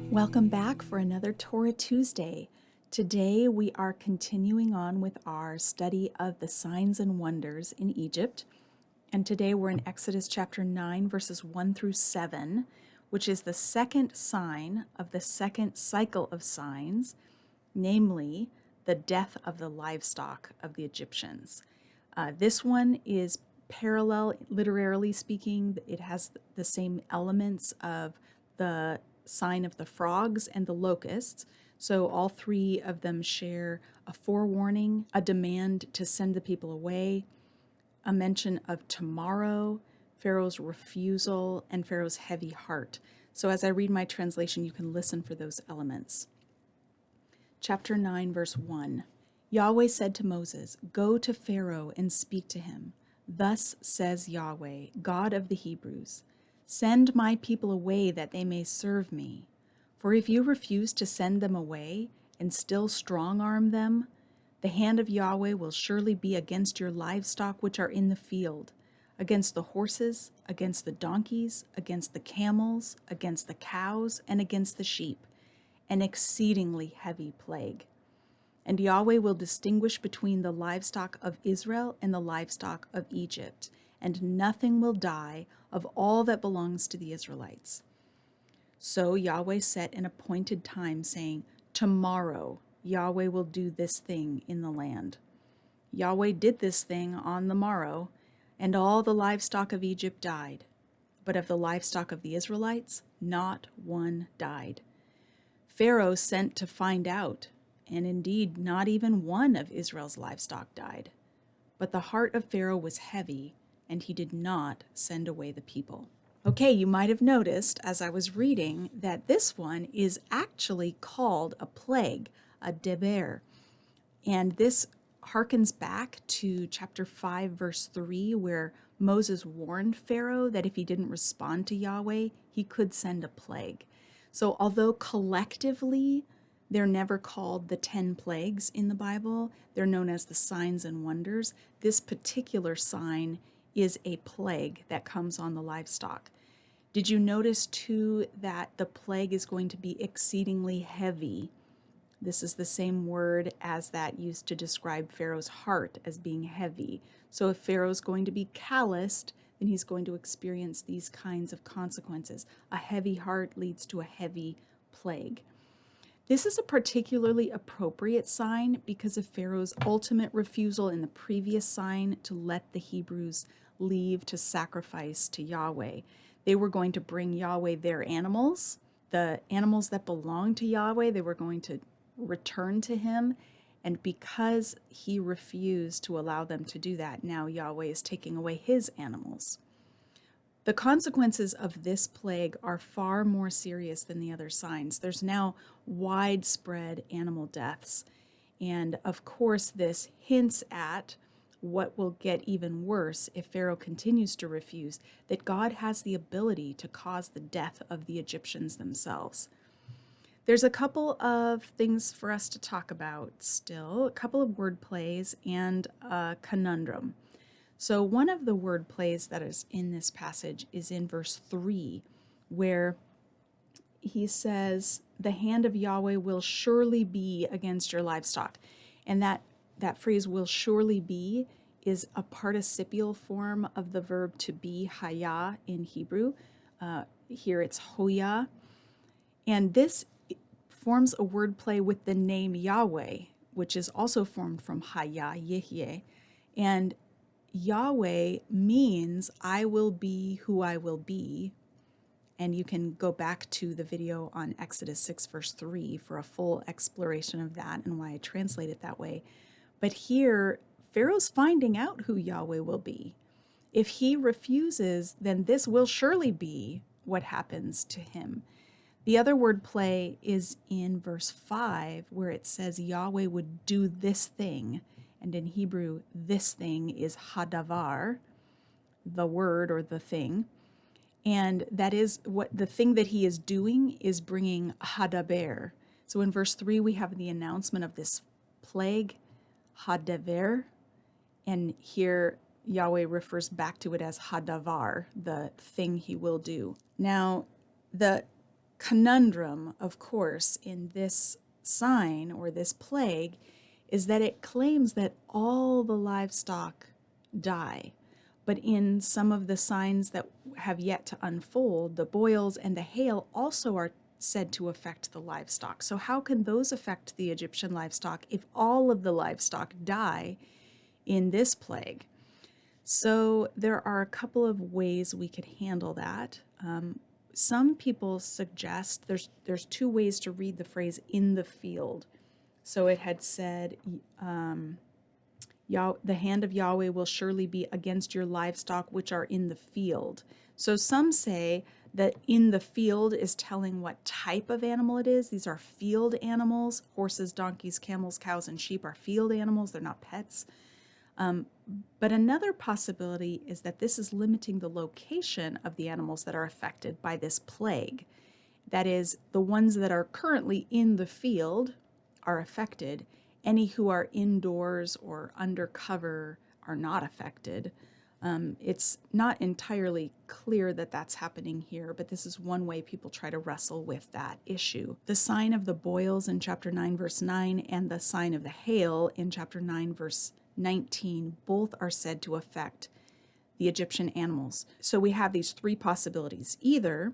Welcome back for another Torah Tuesday. Today we are continuing on with our study of the signs and wonders in Egypt. And today we're in Exodus chapter 9, verses 1 through 7, which is the second sign of the second cycle of signs, namely the death of the livestock of the Egyptians. This one is parallel, literally speaking. It has the same elements of the sign of the frogs and the locusts. So all three of them share a forewarning, a demand to send the people away, a mention of tomorrow, Pharaoh's refusal, and Pharaoh's heavy heart. So as I read my translation, you can listen for those elements. Chapter 9, verse 1. Yahweh said to Moses, "Go to Pharaoh and speak to him. Thus says Yahweh, God of the Hebrews, send my people away that they may serve me. For if you refuse to send them away and still strong-arm them, the hand of Yahweh will surely be against your livestock which are in the field, against the horses, against the donkeys, against the camels, against the cows, and against the sheep, an exceedingly heavy plague. And Yahweh will distinguish between the livestock of Israel and the livestock of Egypt, and nothing will die of all that belongs to the Israelites." So Yahweh set an appointed time, saying, "Tomorrow Yahweh will do this thing in the land." Yahweh did this thing on the morrow, and all the livestock of Egypt died. But of the livestock of the Israelites, not one died. Pharaoh sent to find out, and indeed not even one of Israel's livestock died. But the heart of Pharaoh was heavy, and he did not send away the people. Okay, you might have noticed as I was reading that this one is actually called a plague, a deber. And this harkens back to chapter 5, verse 3, where Moses warned Pharaoh that if he didn't respond to Yahweh, he could send a plague. So although collectively they're never called the 10 plagues in the Bible, they're known as the signs and wonders. This particular sign is a plague that comes on the livestock. Did you notice too that the plague is going to be exceedingly heavy? This is the same word as that used to describe Pharaoh's heart as being heavy. So if Pharaoh's going to be calloused, then he's going to experience these kinds of consequences. A heavy heart leads to a heavy plague. This is a particularly appropriate sign because of Pharaoh's ultimate refusal in the previous sign to let the Hebrews leave to sacrifice to Yahweh. They were going to bring Yahweh their animals, the animals that belonged to Yahweh, they were going to return to him. And because he refused to allow them to do that, now Yahweh is taking away his animals. The consequences of this plague are far more serious than the other signs. There's now widespread animal deaths. And of course, this hints at what will get even worse if Pharaoh continues to refuse, that God has the ability to cause the death of the Egyptians themselves. There's a couple of things for us to talk about still, a couple of word plays and a conundrum. So one of the word plays that is in this passage is in verse 3, where he says, "The hand of Yahweh will surely be against your livestock." And that phrase, "will surely be," is a participial form of the verb to be, haya in Hebrew. Here it's hoya. And this forms a word play with the name Yahweh, which is also formed from haya, yehyeh. And Yahweh means I will be who I will be. And you can go back to the video on Exodus 6, verse 3 for a full exploration of that and why I translate it that way. But here, Pharaoh's finding out who Yahweh will be. If he refuses, then this will surely be what happens to him. The other word play is in verse 5, where it says Yahweh would do this thing. And in Hebrew, this thing is hadavar, the word or the thing. And that is what the thing that he is doing is bringing hadaber. So in verse 3, we have the announcement of this plague, hadaver. And here Yahweh refers back to it as hadavar, the thing he will do. Now, the conundrum, of course, in this sign or this plague is that it claims that all the livestock die. But in some of the signs that have yet to unfold, the boils and the hail also are said to affect the livestock. So how can those affect the Egyptian livestock if all of the livestock die in this plague? So there are a couple of ways we could handle that. Some people suggest there's two ways to read the phrase "in the field." So it had said, the hand of Yahweh will surely be against your livestock which are in the field. So some say that in the field is telling what type of animal it is. These are field animals. Horses, donkeys, camels, cows, and sheep are field animals. They're not pets. But another possibility is that this is limiting the location of the animals that are affected by this plague. That is, the ones that are currently in the field are affected. Any who are indoors or under cover are not affected. It's not entirely clear that that's happening here, but this is one way people try to wrestle with that issue. The sign of the boils in chapter 9, verse 9, and the sign of the hail in chapter 9, verse 19, both are said to affect the Egyptian animals. So we have these three possibilities. Either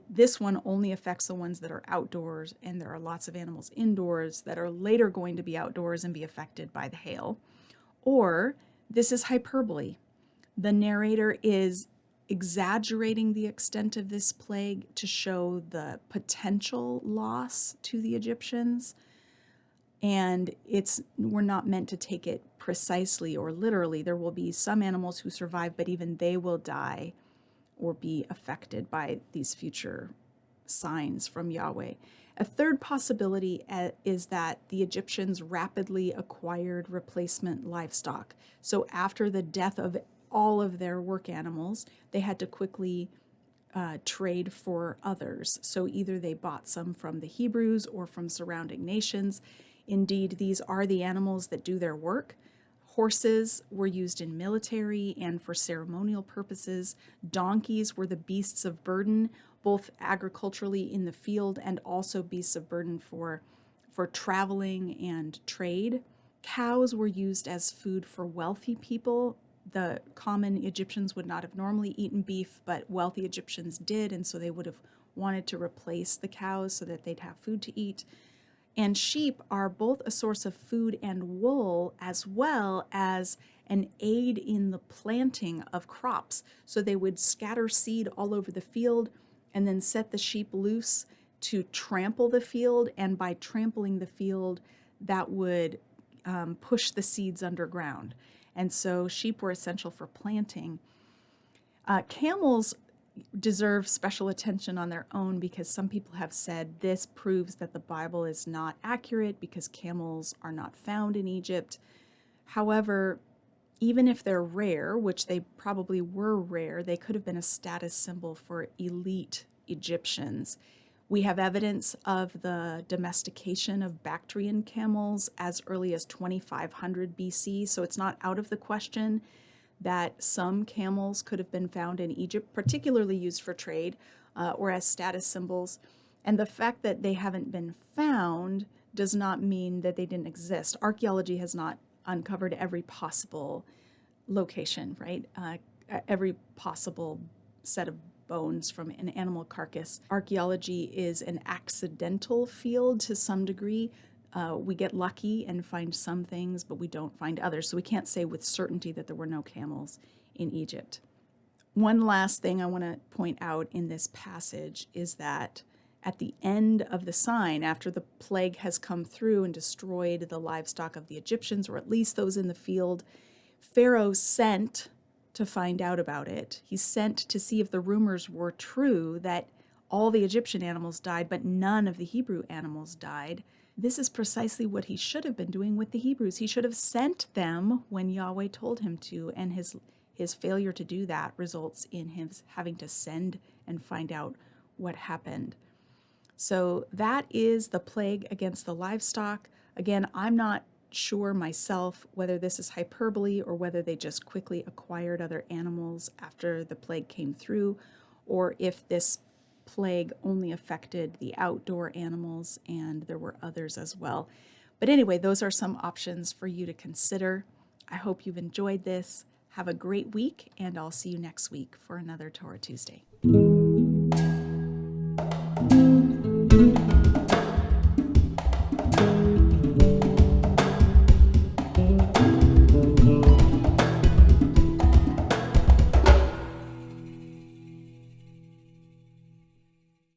this one only affects the ones that are outdoors, and there are lots of animals indoors that are later going to be outdoors and be affected by the hail. Or this is hyperbole. The narrator is exaggerating the extent of this plague to show the potential loss to the Egyptians. And we're not meant to take it precisely or literally. There will be some animals who survive, but even they will die or be affected by these future signs from Yahweh. A third possibility is that the Egyptians rapidly acquired replacement livestock. So after the death of all of their work animals, they had to quickly trade for others. So either they bought some from the Hebrews or from surrounding nations. Indeed, these are the animals that do their work. Horses were used in military and for ceremonial purposes. Donkeys were the beasts of burden, both agriculturally in the field and also beasts of burden for traveling and trade. Cows were used as food for wealthy people. The common Egyptians would not have normally eaten beef, but wealthy Egyptians did, and so they would have wanted to replace the cows so that they'd have food to eat. And sheep are both a source of food and wool, as well as an aid in the planting of crops. So they would scatter seed all over the field and then set the sheep loose to trample the field. And by trampling the field, that would push the seeds underground. And so sheep were essential for planting. Camels deserve special attention on their own because some people have said this proves that the Bible is not accurate because camels are not found in Egypt. However, even if they're rare, which they probably were rare, they could have been a status symbol for elite Egyptians. We have evidence of the domestication of Bactrian camels as early as 2500 BC, so it's not out of the question that some camels could have been found in Egypt, particularly used for trade or as status symbols. And the fact that they haven't been found does not mean that they didn't exist. Archaeology has not uncovered every possible location, right? Every possible set of bones from an animal carcass. Archaeology is an accidental field to some degree. We get lucky and find some things, but we don't find others. So we can't say with certainty that there were no camels in Egypt. One last thing I want to point out in this passage is that at the end of the sign, after the plague has come through and destroyed the livestock of the Egyptians, or at least those in the field, Pharaoh sent to find out about it. He sent to see if the rumors were true that all the Egyptian animals died, but none of the Hebrew animals died. This is precisely what he should have been doing with the Hebrews. He should have sent them when Yahweh told him to, and his failure to do that results in him having to send and find out what happened. So that is the plague against the livestock. Again, I'm not sure myself whether this is hyperbole or whether they just quickly acquired other animals after the plague came through, or if this plague only affected the outdoor animals and there were others as well. But anyway, those are some options for you to consider. I hope you've enjoyed this. Have a great week, and I'll see you next week for another Torah Tuesday.